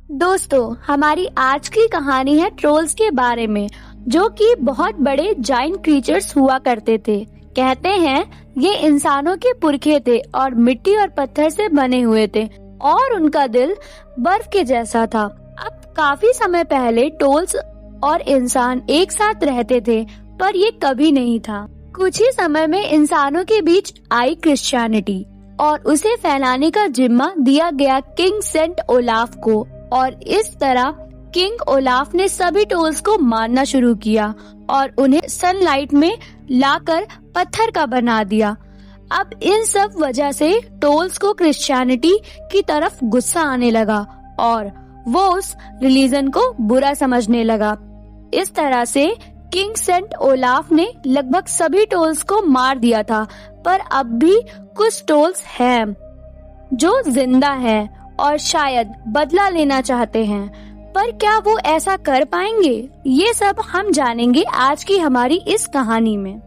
दोस्तों, हमारी आज की कहानी है ट्रोल्स के बारे में, जो कि बहुत बड़े जायंट क्रीचर्स हुआ करते थे। कहते हैं ये इंसानों के पुरखे थे और मिट्टी और पत्थर से बने हुए थे और उनका दिल बर्फ के जैसा था। अब काफी समय पहले ट्रोल्स और इंसान एक साथ रहते थे, पर ये कभी नहीं था। कुछ ही समय में इंसानों के बीच आई क्रिश्चियनिटी और उसे फैलाने का जिम्मा दिया गया किंग सेंट ओलाफ को, और इस तरह किंग ओलाफ ने सभी ट्रोल्स को मारना शुरू किया और उन्हें सनलाइट में लाकर पत्थर का बना दिया। अब इन सब वजह से ट्रोल्स को क्रिश्चियनिटी की तरफ गुस्सा आने लगा और वो उस रिलीजन को बुरा समझने लगा। इस तरह से किंग सेंट ओलाफ ने लगभग सभी ट्रोल्स को मार दिया था, पर अब भी कुछ ट्रोल्स हैं जो जिंदा हैं और शायद बदला लेना चाहते हैं। पर क्या वो ऐसा कर पाएंगे? ये सब हम जानेंगे आज की हमारी इस कहानी में।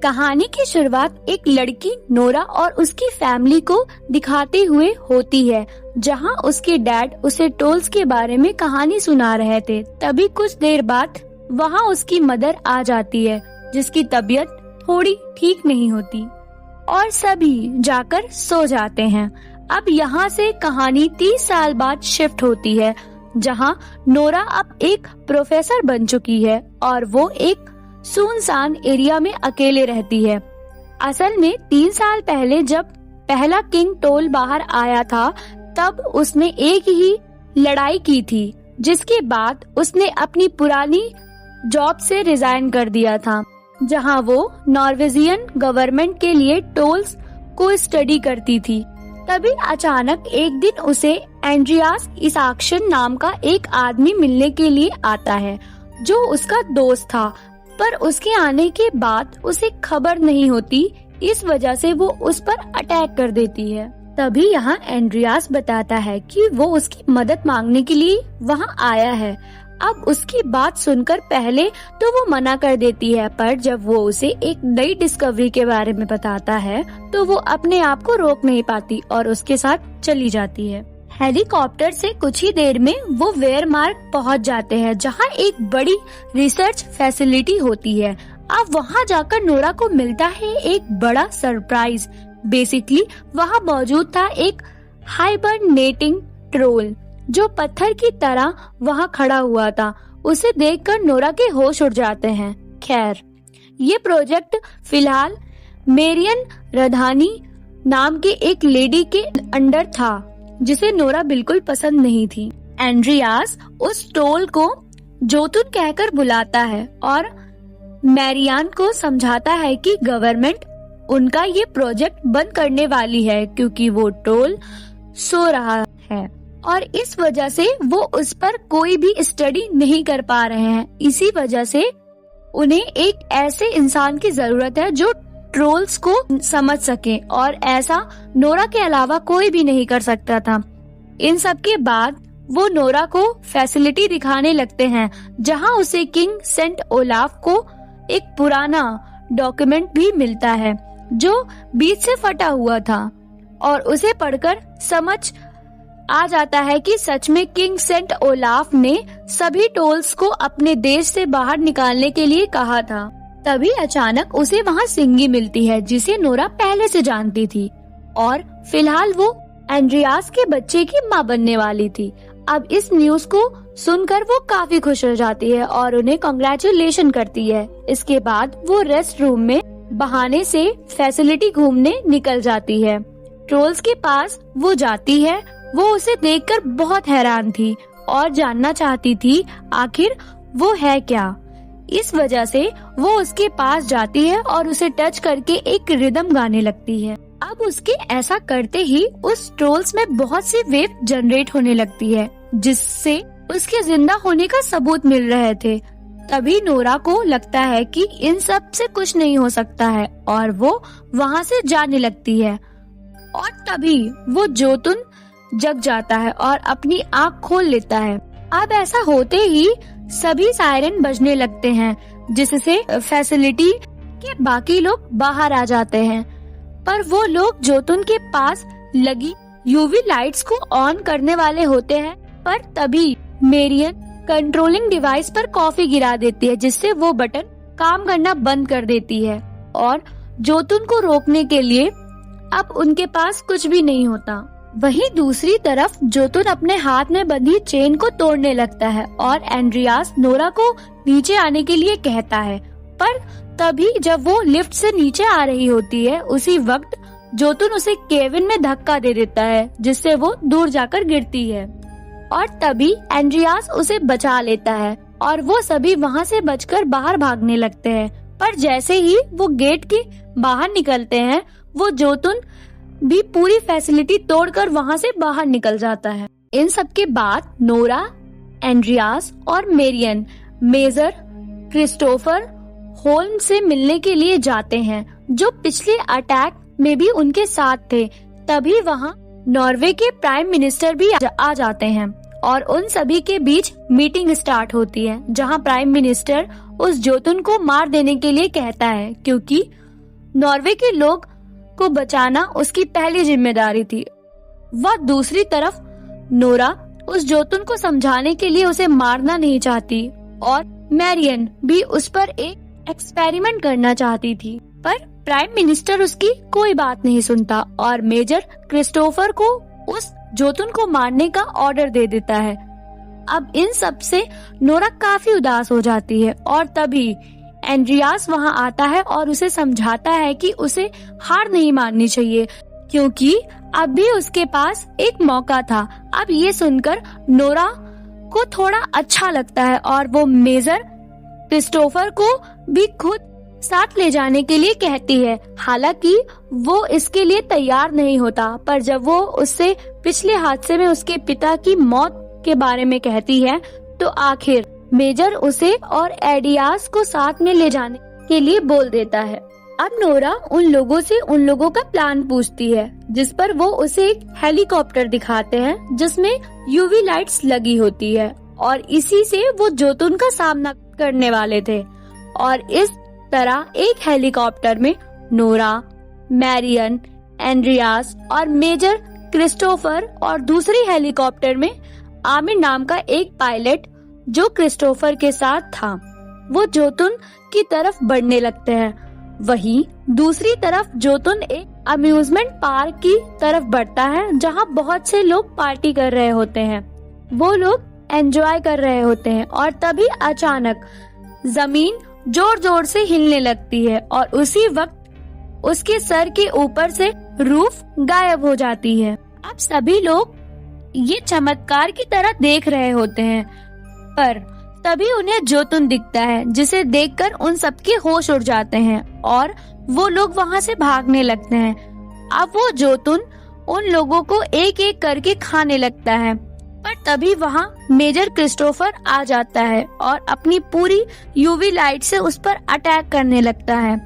कहानी की शुरुआत एक लड़की नोरा और उसकी फैमिली को दिखाते हुए होती है, जहां उसके डैड उसे ट्रोल्स के बारे में कहानी सुना रहे थे। तभी कुछ देर बाद वहां उसकी मदर आ जाती है, जिसकी तबीयत थोड़ी ठीक नहीं होती, और सभी जाकर सो जाते हैं। अब यहाँ से कहानी 30 साल बाद शिफ्ट होती है, जहाँ नोरा अब एक प्रोफेसर बन चुकी है और वो एक सुनसान एरिया में अकेले रहती है। असल में 3 साल पहले जब पहला किंग ट्रोल बाहर आया था, तब उसने एक ही लड़ाई की थी, जिसके बाद उसने अपनी पुरानी जॉब से रिजाइन कर दिया था, जहाँ वो नॉर्वेजियन गवर्नमेंट के लिए ट्रोल्स को स्टडी करती थी। तभी अचानक एक दिन उसे एंड्रियास इसाक्सन नाम का एक आदमी मिलने के लिए आता है, जो उसका दोस्त था, पर उसके आने के बाद उसे खबर नहीं होती। इस वजह से वो उस पर अटैक कर देती है। तभी यहाँ एंड्रियास बताता है कि वो उसकी मदद मांगने के लिए वहाँ आया है। अब उसकी बात सुनकर पहले तो वो मना कर देती है, पर जब वो उसे एक नई डिस्कवरी के बारे में बताता है तो वो अपने आप को रोक नहीं पाती और उसके साथ चली जाती है। हेलीकॉप्टर से कुछ ही देर में वो वेयरमार्क पहुंच जाते हैं, जहां एक बड़ी रिसर्च फैसिलिटी होती है। अब वहां जाकर नोरा को मिलता है एक बड़ा सरप्राइज। बेसिकली वहां मौजूद था एक हाइबरनेटिंग ट्रोल, जो पत्थर की तरह वहाँ खड़ा हुआ था। उसे देखकर नोरा के होश उड़ जाते हैं। खैर, ये प्रोजेक्ट फिलहाल मेरियन रधानी नाम के एक लेडी के अंडर था, जिसे नोरा बिल्कुल पसंद नहीं थी। एंड्रियास उस ट्रोल को जोतुन कहकर बुलाता है और मैरियान को समझाता है कि गवर्नमेंट उनका ये प्रोजेक्ट बंद करने वाली है, क्योंकि वो ट्रोल सो रहा है और इस वजह से वो उस पर कोई भी स्टडी नहीं कर पा रहे हैं। इसी वजह से उन्हें एक ऐसे इंसान की जरूरत है जो ट्रोल्स को समझ सके, और ऐसा नोरा के अलावा कोई भी नहीं कर सकता था। इन सब के बाद वो नोरा को फैसिलिटी दिखाने लगते हैं, जहां उसे किंग सेंट ओलाफ को एक पुराना डॉक्यूमेंट भी मिलता है, जो बीच से फटा हुआ था, और उसे पढ़कर समझ आ जाता है कि सच में किंग सेंट ओलाफ ने सभी ट्रोल्स को अपने देश से बाहर निकालने के लिए कहा था। तभी अचानक उसे वहाँ सिंगी मिलती है, जिसे नोरा पहले से जानती थी, और फिलहाल वो एंड्रियास के बच्चे की माँ बनने वाली थी। अब इस न्यूज को सुनकर वो काफी खुश हो जाती है और उन्हें कांग्रेचुलेशन करती है। इसके बाद वो रेस्ट रूम में बहाने से फैसिलिटी घूमने निकल जाती है। ट्रोल्स के पास वो जाती है। वो उसे देखकर बहुत हैरान थी और जानना चाहती थी आखिर वो है क्या। इस वजह से वो उसके पास जाती है और उसे टच करके एक रिदम गाने लगती है। अब उसके ऐसा करते ही उस ट्रोल्स में बहुत सी वेव जनरेट होने लगती है, जिससे उसके जिंदा होने का सबूत मिल रहे थे। तभी नोरा को लगता है कि इन सब से कुछ नहीं हो सकता है, और वो वहाँ से जाने लगती है। और तभी वो जोतुन जग जाता है और अपनी आँख खोल लेता है। अब ऐसा होते ही सभी सायरन बजने लगते हैं, जिससे फैसिलिटी के बाकी लोग बाहर आ जाते हैं। पर वो लोग जोतुन के पास लगी यूवी लाइट्स को ऑन करने वाले होते हैं, पर तभी मेरियन कंट्रोलिंग डिवाइस पर कॉफी गिरा देती है, जिससे वो बटन काम करना बंद कर देती है और जोतुन को रोकने के लिए अब उनके पास कुछ भी नहीं होता। वहीं दूसरी तरफ जोतुन अपने हाथ में बंधी चेन को तोड़ने लगता है और एंड्रियास नोरा को नीचे आने के लिए कहता है, पर तभी जब वो लिफ्ट से नीचे आ रही होती है, उसी वक्त जोतुन उसे केविन में धक्का दे देता है, जिससे वो दूर जाकर गिरती है और तभी एंड्रियास उसे बचा लेता है और वो सभी वहाँ से बचकर बाहर भागने लगते हैं। पर जैसे ही वो गेट के बाहर निकलते हैं, वो जोतुन भी पूरी फैसिलिटी तोड़कर वहाँ से बाहर निकल जाता है। इन सब के बाद नोरा, एंड्रियास और मेरियन मेजर क्रिस्टोफर होल्म से मिलने के लिए जाते हैं, जो पिछले अटैक में भी उनके साथ थे। तभी वहाँ नॉर्वे के प्राइम मिनिस्टर भी आ जाते हैं और उन सभी के बीच मीटिंग स्टार्ट होती है, जहाँ प्राइम मिनिस्टर उस जोतुन को मार देने के लिए कहता है, क्योंकि नॉर्वे के लोग को बचाना उसकी पहली जिम्मेदारी थी। वह दूसरी तरफ नोरा उस जोतुन को समझाने के लिए उसे मारना नहीं चाहती और मैरियन भी उस पर एक एक्सपेरिमेंट करना चाहती थी, पर प्राइम मिनिस्टर उसकी कोई बात नहीं सुनता और मेजर क्रिस्टोफर को उस जोतुन को मारने का ऑर्डर दे देता है। अब इन सब से नोरा काफी उदास हो जाती है और तभी एंड्रियास वहां आता है और उसे समझाता है कि उसे हार नहीं माननी चाहिए, क्योंकि अब भी उसके पास एक मौका था। अब ये सुनकर नोरा को थोड़ा अच्छा लगता है और वो मेजर क्रिस्टोफर को भी खुद साथ ले जाने के लिए कहती है। हालांकि वो इसके लिए तैयार नहीं होता, पर जब वो उससे पिछले हादसे में उसके पिता की मौत के बारे में कहती है, तो आखिर मेजर उसे और एडियास को साथ में ले जाने के लिए बोल देता है। अब नोरा उन लोगों से उन लोगों का प्लान पूछती है, जिस पर वो उसे एक हेलीकॉप्टर दिखाते हैं जिसमें यूवी लाइट्स लगी होती है और इसी से वो जोतुन का सामना करने वाले थे। और इस तरह एक हेलीकॉप्टर में नोरा, मैरियन, एंड्रियास और मेजर क्रिस्टोफर और दूसरी हेलीकॉप्टर में आमिर नाम का एक पायलट जो क्रिस्टोफर के साथ था, वो जोतुन की तरफ बढ़ने लगते हैं। वहीं दूसरी तरफ जोतुन एक अम्यूजमेंट पार्क की तरफ बढ़ता है, जहां बहुत से लोग पार्टी कर रहे होते हैं। वो लोग एंजॉय कर रहे होते हैं और तभी अचानक जमीन जोर जोर से हिलने लगती है और उसी वक्त उसके सर के ऊपर से रूफ गायब हो जाती है। अब सभी लोग ये चमत्कार की तरह देख रहे होते हैं, पर तभी उन्हें जोतुन दिखता है, जिसे देखकर उन सबके होश उड़ जाते हैं और वो लोग वहाँ से भागने लगते हैं। अब वो जोतुन उन लोगों को एक एक करके खाने लगता है, पर तभी वहाँ मेजर क्रिस्टोफर आ जाता है और अपनी पूरी यूवी लाइट से उस पर अटैक करने लगता है।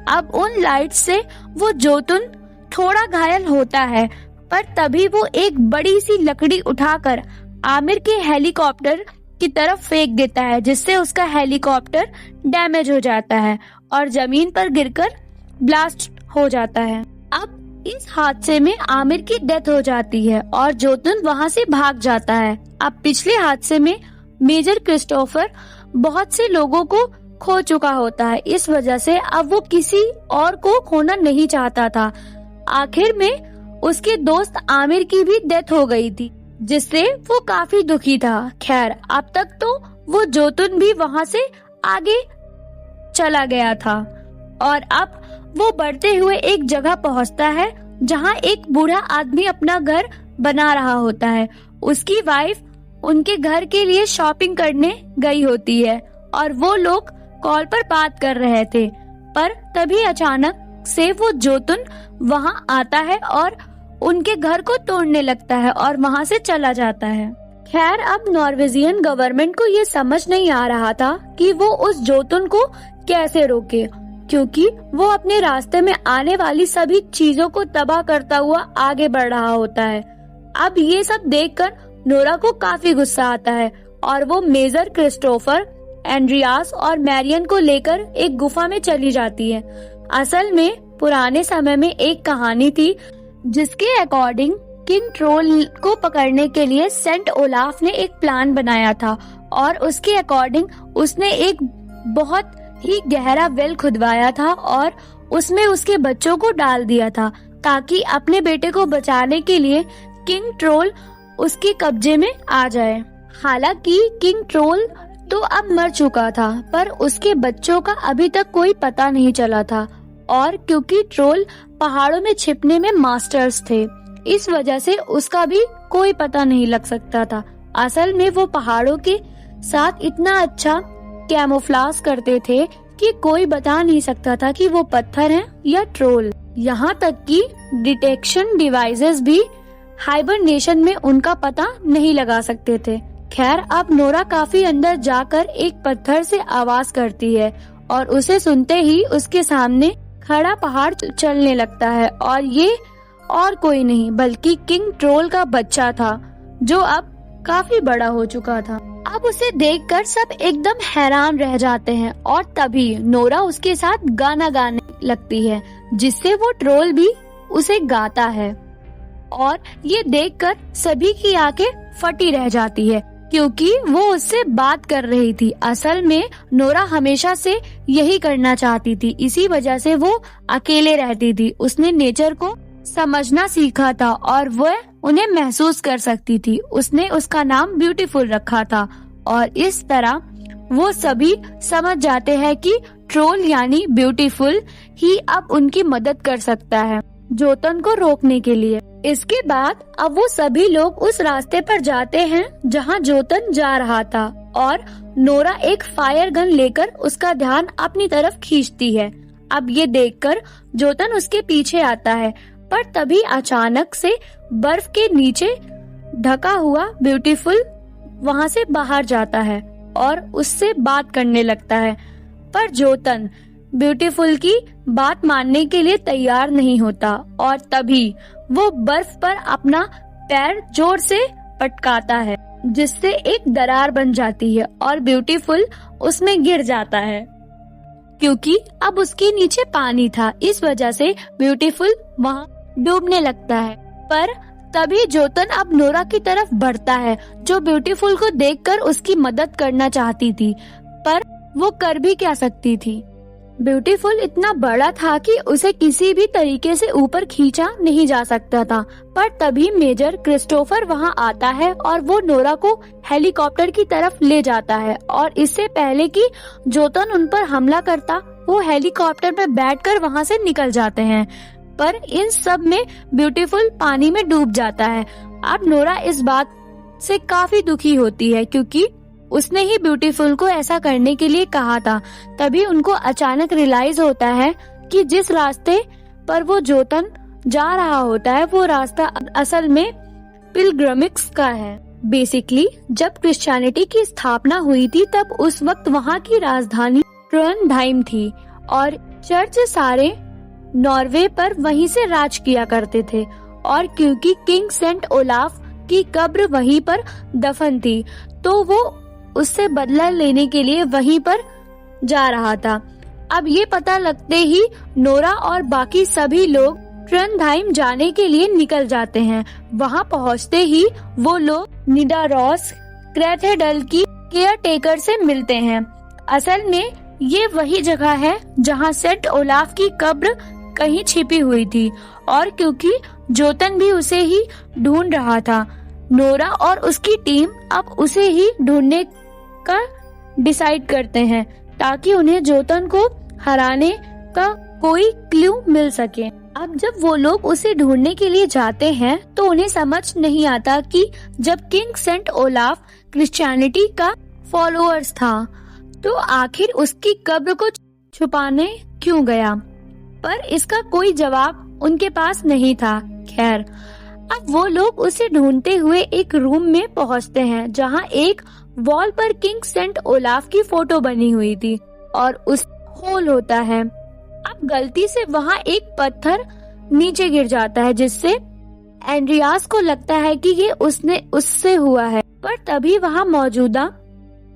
अब उन लाइट से वो जोतुन थोड़ा घायल होता है, पर तभी वो एक बड़ी सी लकड़ी उठाकर आमिर के हेलीकॉप्टर की तरफ फेंक देता है, जिससे उसका हेलीकॉप्टर डैमेज हो जाता है और जमीन पर गिरकर ब्लास्ट हो जाता है। अब इस हादसे में आमिर की डेथ हो जाती है और जोतुन वहां से भाग जाता है। अब पिछले हादसे में मेजर क्रिस्टोफर बहुत से लोगों को खो चुका होता है, इस वजह से अब वो किसी और को खोना नहीं चाहता था। आखिर में उसके दोस्त आमिर की भी डेथ हो गई थी, जिससे वो काफी दुखी था। खैर, अब तक तो वो जोतुन भी वहाँ से आगे चला गया था और अब वो बढ़ते हुए एक जगह पहुँचता है जहाँ एक बूढ़ा आदमी अपना घर बना रहा होता है। उसकी वाइफ उनके घर के लिए शॉपिंग करने गई होती है और वो लोग कॉल पर बात कर रहे थे, पर तभी अचानक से वो जोतुन वहाँ आता है और उनके घर को तोड़ने लगता है और वहाँ से चला जाता है। खैर, अब नॉर्वेजियन गवर्नमेंट को ये समझ नहीं आ रहा था कि वो उस जोतुन को कैसे रोके, क्योंकि वो अपने रास्ते में आने वाली सभी चीजों को तबाह करता हुआ आगे बढ़ रहा होता है। अब ये सब देखकर नोरा को काफी गुस्सा आता है और वो मेजर क्रिस्टोफर, एंड्रियास और मैरियन को लेकर एक गुफा में चली जाती है। असल में पुराने समय में एक कहानी थी जिसके अकॉर्डिंग किंग ट्रोल को पकड़ने के लिए सेंट ओलाफ ने एक प्लान बनाया था और उसके अकॉर्डिंग उसने एक बहुत ही गहरा वेल खुदवाया था और उसमें उसके बच्चों को डाल दिया था ताकि अपने बेटे को बचाने के लिए किंग ट्रोल उसके कब्जे में आ जाए। हालांकि किंग ट्रोल तो अब मर चुका था पर उसके बच्चों का अभी तक कोई पता नहीं चला था और क्योंकि ट्रोल पहाड़ों में छिपने में मास्टर्स थे इस वजह से उसका भी कोई पता नहीं लग सकता था। असल में वो पहाड़ों के साथ इतना अच्छा कैमोफ्लाज करते थे कि कोई बता नहीं सकता था कि वो पत्थर हैं या ट्रोल। यहाँ तक कि डिटेक्शन डिवाइसेस भी हाइबरनेशन में उनका पता नहीं लगा सकते थे। खैर अब नोरा काफी अंदर जाकर एक पत्थर से आवाज करती है और उसे सुनते ही उसके सामने खड़ा पहाड़ चलने लगता है और ये और कोई नहीं बल्कि किंग ट्रोल का बच्चा था जो अब काफी बड़ा हो चुका था। अब उसे देखकर सब एकदम हैरान रह जाते हैं और तभी नोरा उसके साथ गाना गाने लगती है जिससे वो ट्रोल भी उसे गाता है और ये देखकर सभी की आंखें फटी रह जाती है क्योंकि वो उससे बात कर रही थी। असल में नोरा हमेशा से यही करना चाहती थी, इसी वजह से वो अकेले रहती थी। उसने नेचर को समझना सीखा था और वह उन्हें महसूस कर सकती थी। उसने उसका नाम ब्यूटीफुल रखा था और इस तरह वो सभी समझ जाते हैं कि ट्रोल यानी ब्यूटीफुल ही अब उनकी मदद कर सकता है जोतन को रोकने के लिए। इसके बाद अब वो सभी लोग उस रास्ते पर जाते हैं जहां जोतन जा रहा था और नोरा एक फायर गन लेकर उसका ध्यान अपनी तरफ खींचती है। अब ये देखकर जोतन उसके पीछे आता है पर तभी अचानक से बर्फ के नीचे ढका हुआ ब्यूटीफुल वहां से बाहर जाता है और उससे बात करने लगता है पर जोतन ब्यूटीफुल की बात मानने के लिए तैयार नहीं होता और तभी वो बर्फ पर अपना पैर जोर से पटकाता है जिससे एक दरार बन जाती है और ब्यूटीफुल उसमें गिर जाता है। क्योंकि अब उसके नीचे पानी था इस वजह से ब्यूटीफुल वहाँ डूबने लगता है पर तभी जोतन अब नोरा की तरफ बढ़ता है जो ब्यूटीफुल को देखकर उसकी मदद करना चाहती थी पर वो कर भी क्या सकती थी। ब्यूटीफुल इतना बड़ा था कि उसे किसी भी तरीके से ऊपर खींचा नहीं जा सकता था पर तभी मेजर क्रिस्टोफर वहां आता है और वो नोरा को हेलीकॉप्टर की तरफ ले जाता है और इससे पहले कि जोतन उन पर हमला करता वो हेलीकॉप्टर में बैठकर वहां से निकल जाते हैं पर इन सब में ब्यूटीफुल पानी में डूब जाता है। अब नोरा इस बात से काफी दुखी होती है क्योंकि उसने ही ब्यूटीफुल को ऐसा करने के लिए कहा था। तभी उनको अचानक रियलाइज होता है कि जिस रास्ते पर वो जोतन जा रहा होता है वो रास्ता असल में पिलग्रिमेज का है। बेसिकली जब क्रिश्चियनिटी की स्थापना हुई थी तब उस वक्त वहाँ की राजधानी ट्रोनडाइम थी और चर्च सारे नॉर्वे पर वहीं से राज किया करते थे और क्योंकि किंग सेंट ओलाफ की कब्र वहीं पर दफन थी तो वो उससे बदला लेने के लिए वहीं पर जा रहा था। अब ये पता लगते ही नोरा और बाकी सभी लोग ट्रोनडाइम जाने के लिए निकल जाते हैं। वहां पहुंचते ही वो लोग निडारोस क्रेथेडल की केयर टेकर से मिलते हैं। असल में ये वही जगह है जहां सेंट ओलाफ की कब्र कहीं छिपी हुई थी और क्योंकि जोतन भी उसे ही ढूंढ रहा था नोरा और उसकी टीम अब उसे ही ढूंढने का डिसाइड करते हैं ताकि उन्हें जोतन को हराने का कोई क्लू मिल सके। अब जब वो लोग उसे ढूंढने के लिए जाते हैं तो उन्हें समझ नहीं आता कि जब किंग सेंट ओलाफ क्रिश्चियनिटी का फॉलोअर्स था तो आखिर उसकी कब्र को छुपाने क्यों गया, पर इसका कोई जवाब उनके पास नहीं था। खैर अब वो लोग उसे ढूंढते हुए एक रूम में पहुंचते हैं जहां एक वॉल पर किंग सेंट ओलाफ की फोटो बनी हुई थी और उस होल होता है। अब गलती से वहां एक पत्थर नीचे गिर जाता है जिससे एंड्रियास को लगता है कि ये उससे हुआ है पर तभी वहां मौजूदा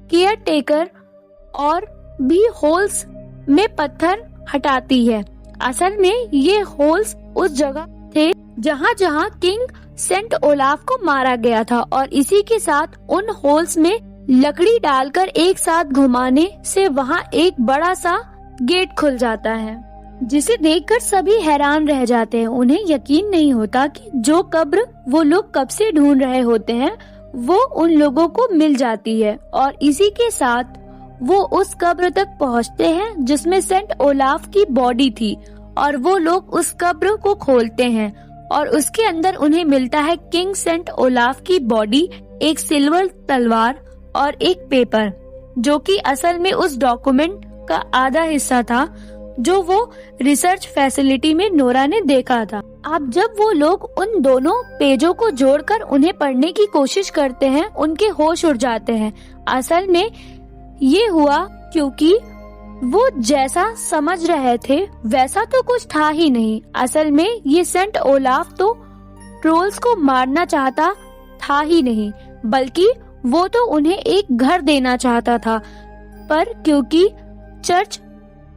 केयर टेकर और भी होल्स में पत्थर हटाती है। असल में ये होल्स उस जगह थे जहाँ जहाँ किंग सेंट ओलाफ को मारा गया था, और इसी के साथ उन होल्स में लकड़ी डालकर एक साथ घुमाने से वहाँ एक बड़ा सा गेट खुल जाता है, जिसे देखकर सभी हैरान रह जाते हैं। उन्हें यकीन नहीं होता कि जो कब्र वो लोग कब से ढूंढ रहे होते हैं वो उन लोगों को मिल जाती है, और इसी के साथ वो उस कब्र तक पहुंचते हैं जिसमें सेंट ओलाफ की बॉडी थी, और वो लोग उस कब्र को खोलते हैं और उसके अंदर उन्हें मिलता है किंग सेंट ओलाफ की बॉडी, एक सिल्वर तलवार और एक पेपर, जो कि असल में उस डॉक्यूमेंट का आधा हिस्सा था जो वो रिसर्च फैसिलिटी में नोरा ने देखा था। अब जब वो लोग उन दोनों पेजों को जोड़कर उन्हें पढ़ने की कोशिश करते हैं, उनके होश उड़ जाते हैं। असल में ये हुआ क्योंकि वो जैसा समझ रहे थे वैसा तो कुछ था ही नहीं। असल में ये सेंट ओलाफ तो ट्रोल्स को मारना चाहता था ही नहीं, बल्कि वो तो उन्हें एक घर देना चाहता था। पर क्योंकि चर्च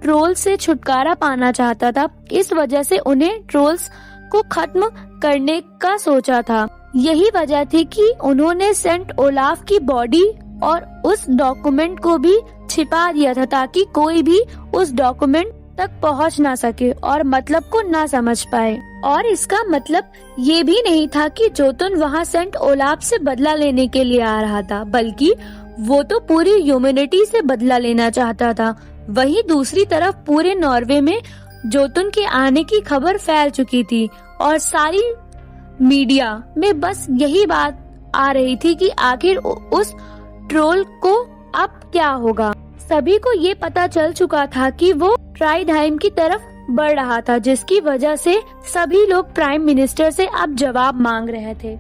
ट्रोल से छुटकारा पाना चाहता था, इस वजह से उन्हें ट्रोल्स को खत्म करने का सोचा था। यही वजह थी कि उन्होंने सेंट ओलाफ की बॉडी और उस डॉक्यूमेंट को भी छिपा दिया था, ताकि कोई भी उस डॉक्यूमेंट तक पहुंच ना सके और मतलब को ना समझ पाए। और इसका मतलब ये भी नहीं था कि जोतुन वहाँ सेंट ओलाफ से बदला लेने के लिए आ रहा था, बल्कि वो तो पूरी ह्यूमैनिटी से बदला लेना चाहता था। वहीं दूसरी तरफ पूरे नॉर्वे में जोतुन के आने की खबर फैल चुकी थी और सारी मीडिया में बस यही बात आ रही थी कि आखिर उस ट्रोल को अब क्या होगा। सभी को ये पता चल चुका था कि वो ट्राइडहाइम की तरफ बढ़ रहा था, जिसकी वजह से सभी लोग प्राइम मिनिस्टर से अब जवाब मांग रहे थे।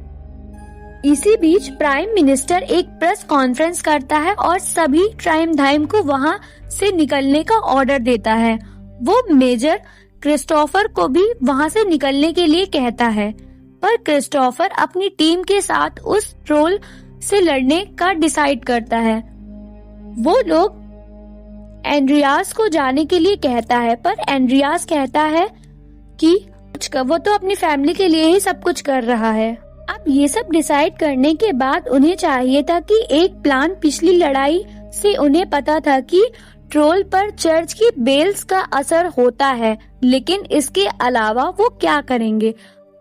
इसी बीच प्राइम मिनिस्टर एक प्रेस कॉन्फ्रेंस करता है और सभी ट्राइडहाइम को वहाँ से निकलने का ऑर्डर देता है। वो मेजर क्रिस्टोफर को भी वहाँ से निकलने के लिए कहता है, पर क्रिस्टोफर अपनी टीम के साथ उस ट्रोल से लड़ने का डिसाइड करता है। वो लोग एंड्रियास को जाने के लिए कहता है, पर एंड्रियास कहता है कि वो तो अपनी फैमिली के लिए ही सब कुछ कर रहा है। अब ये सब डिसाइड करने के बाद उन्हें चाहिए था कि एक प्लान, पिछली लड़ाई से उन्हें पता था कि ट्रोल पर चर्च की बेल्स का असर होता है, लेकिन इसके अलावा वो क्या करेंगे।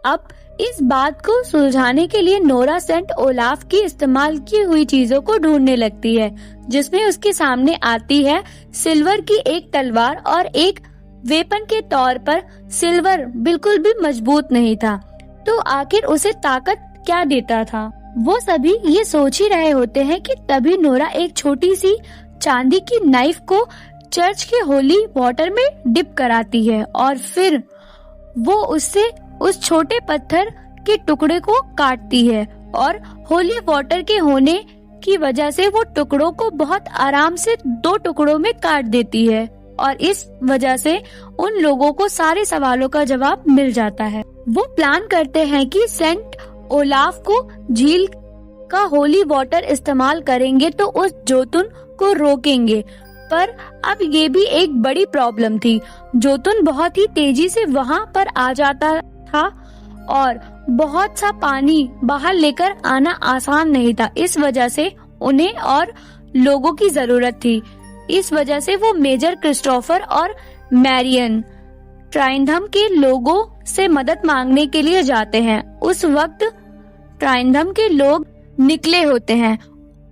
अब इस बात को सुलझाने के लिए नोरा सेंट ओलाफ की इस्तेमाल की हुई चीजों को ढूंढने लगती है, जिसमें उसके सामने आती है सिल्वर की एक तलवार, और एक वेपन के तौर पर सिल्वर बिल्कुल भी मजबूत नहीं था, तो आखिर उसे ताकत क्या देता था। वो सभी ये सोच ही रहे होते हैं कि तभी नोरा एक छोटी सी चांदी की नाइफ को चर्च के होली वाटर में डिप कराती है, और फिर वो उससे उस छोटे पत्थर के टुकड़े को काटती है, और होली वाटर के होने की वजह से वो टुकड़ों को बहुत आराम से 2 टुकड़ों में काट देती है, और इस वजह से उन लोगों को सारे सवालों का जवाब मिल जाता है। वो प्लान करते हैं कि सेंट ओलाफ को झील का होली वाटर इस्तेमाल करेंगे तो उस जोतुन को रोकेंगे, पर अब ये भी एक बड़ी प्रॉब्लम थी। जोतुन बहुत ही तेजी से वहाँ पर आ जाता था और बहुत सा पानी बाहर लेकर आना आसान नहीं था। इस वजह से उन्हें और लोगों की जरूरत थी। इस वजह से वो मेजर क्रिस्टोफर और मैरियन ट्राइडहाइम के लोगों से मदद मांगने के लिए जाते हैं। उस वक्त ट्राइडहाइम के लोग निकले होते हैं।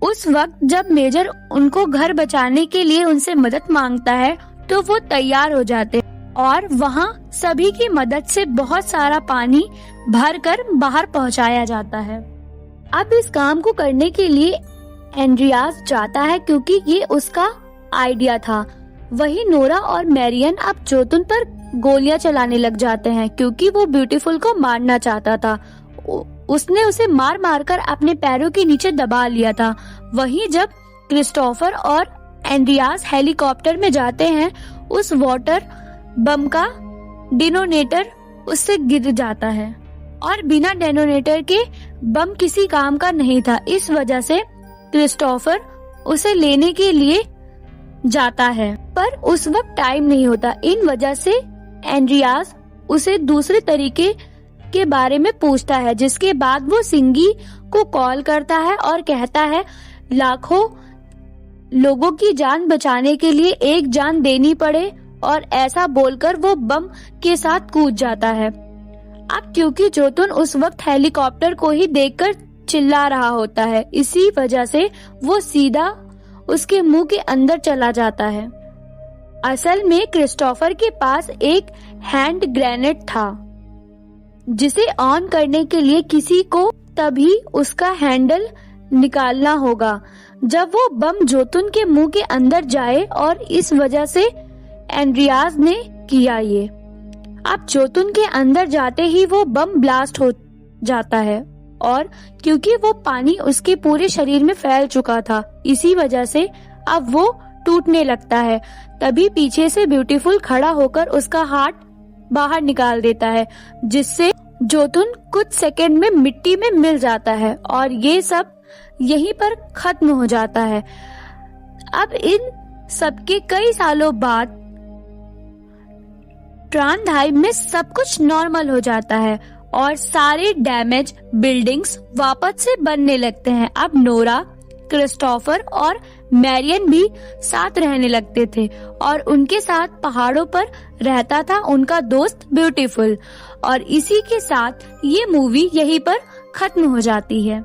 उस वक्त जब मेजर उनको घर बचाने के लिए उनसे मदद मांगता है तो वो तैयार हो जाते हैं और वहाँ सभी की मदद से बहुत सारा पानी भरकर बाहर पहुँचाया जाता है। अब इस काम को करने के लिए एंड्रियास जाता है क्योंकि ये उसका आइडिया था। वही नोरा और मैरियन अब जोतुन पर गोलियां चलाने लग जाते हैं क्योंकि वो ब्यूटीफुल को मारना चाहता था। उसने उसे मार मार कर अपने पैरों के नीचे दबा लिया था। वहीं जब क्रिस्टोफर और एंड्रियास हेलीकॉप्टर में जाते हैं, उस वाटर बम का डिटोनेटर उससे गिर जाता है और बिना डिटोनेटर के बम किसी काम का नहीं था। इस वजह से क्रिस्टोफर उसे लेने के लिए जाता है, पर उस वक्त टाइम नहीं होता। इन वजह से एंड्रियास उसे दूसरे तरीके के बारे में पूछता है, जिसके बाद वो सिंगी को कॉल करता है और कहता है लाखों लोगों की जान बचाने के लिए एक जान देनी पड़े, और ऐसा बोलकर वो बम के साथ कूद जाता है। अब क्योंकि जोतुन उस वक्त हेलीकॉप्टर को ही देखकर चिल्ला रहा होता है, इसी वजह से वो सीधा उसके मुंह के अंदर चला जाता है। असल में क्रिस्टोफर के पास एक हैंड ग्रेनेड था, जिसे ऑन करने के लिए किसी को तभी उसका हैंडल निकालना होगा जब वो बम जोतुन के मुंह के अंदर जाए, और इस वजह से एंड्रियास ने किया ये। अब जोतुन के अंदर जाते ही वो बम ब्लास्ट हो जाता है, और क्योंकि वो पानी उसके पूरे शरीर में फैल चुका था, इसी वजह से अब वो टूटने लगता है। तभी पीछे से ब्यूटीफुल खड़ा होकर उसका हाथ बाहर निकाल देता है, जिससे जोतुन कुछ सेकंड में मिट्टी में मिल जाता है, और ये सब यहीं पर खत्म हो जाता है। अब इन सबके कई सालों बाद ट्रांडहाइम में सब कुछ नॉर्मल हो जाता है और सारे डैमेज बिल्डिंग्स वापस से बनने लगते हैं। अब नोरा, क्रिस्टोफर और मैरियन भी साथ रहने लगते थे, और उनके साथ पहाड़ों पर रहता था उनका दोस्त ब्यूटीफुल। और इसी के साथ ये मूवी यहीं पर खत्म हो जाती है।